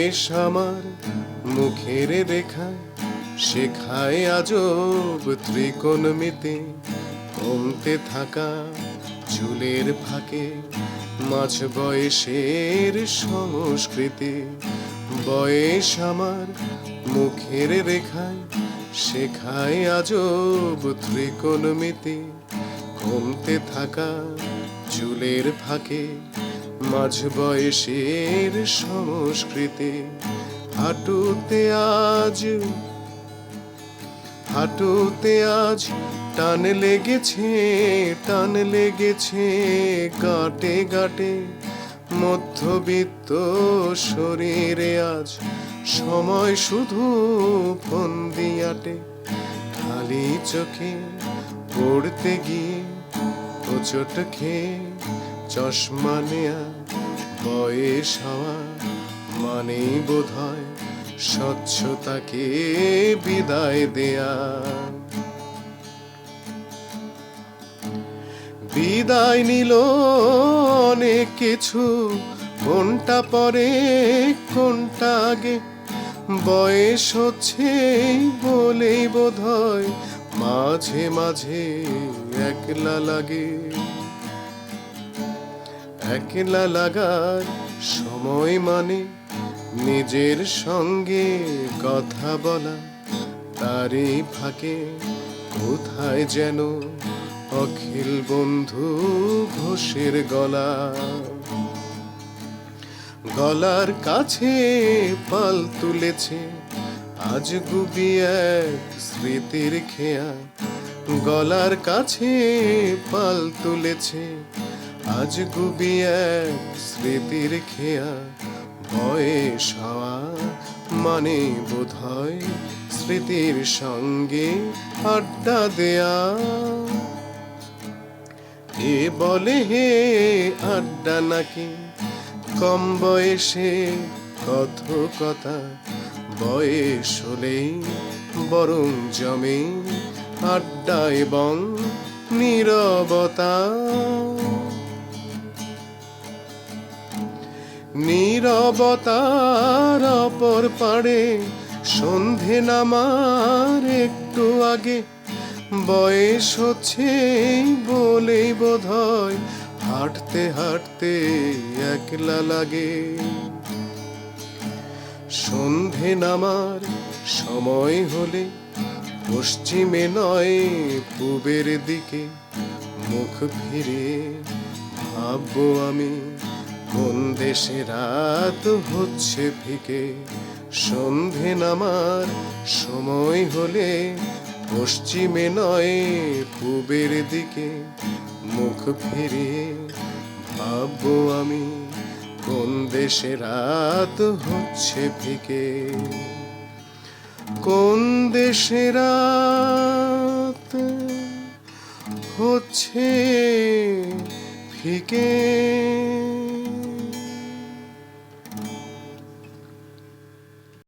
বয়স আমার মুখের রেখায় শেখায় আজব ত্রিকোণমিতি, কমতে থাকা চুলের ফাঁকে মাঝ বয়সের সংস্কৃতি। বয়স আমার মুখের রেখায় শেখায় আজব ত্রিকোণমিতি, কমতে থাকা চুলের ফাঁকে মাঝ বয়সের সংস্কৃতি। হাঁটুতে আজ টান লেগেছে গাঁটে গাঁটে, মধ্যবিত্ত শরীরে আজ সময় শুধু ফন্দি আটে। খালি চোখে পড়তে গিয়ে হোঁচট খেয়ে চশমা নেয়া, বয়স হওয়া মানেই বোধহয় স্বচ্ছতাকে বিদায় দেয়া। বিদায় নিল অনেক কিছু, কোনটা পরে কোনটা আগে, বয়স হচ্ছে বলেই বোধহয় মাঝে মাঝে একলা লাগে। একলা লাগার সময় মানে নিজের সঙ্গে কথা বলা, তারই ফাঁকে কোথায় যেন অখিল বন্ধু ঘোষের গলা। গলার কাছে পাল তুলেছে আজ গুবি এক স্মৃতির খেয়া। গলার কাছে পাল তুলেছে আজ গুবি এক স্মৃতির খেয়া। বয়স হওয়া মানে বোধহয় স্মৃতির সঙ্গে আড্ডা দেয়া। এ বলে হে আড্ডা নাকি কম বয়সে কথকতা, বয়স হলেই বরং জমে আড্ডা এবং নীরবতা। নীরবতার অপর পাড়ে সন্ধে নামার একটু আগে, বয়স হচ্ছে বলেই বোধহয় হাঁটতে হাঁটতে একলা লাগে। সন্ধে নামার সময় হলে পশ্চিমে নয় পূবের দিকে মুখ ফিরে ভাববো আমি কোন দেশে রাত হচ্ছে ফিকে। সন্ধে নামার সময় হলে পশ্চিমে নয় পূবের দিকে মুখ ফিরিয়ে ভাববো আমি কোন দেশে রাত হচ্ছে ফিকে। কোন দেশে রাত হচ্ছে ফিকে।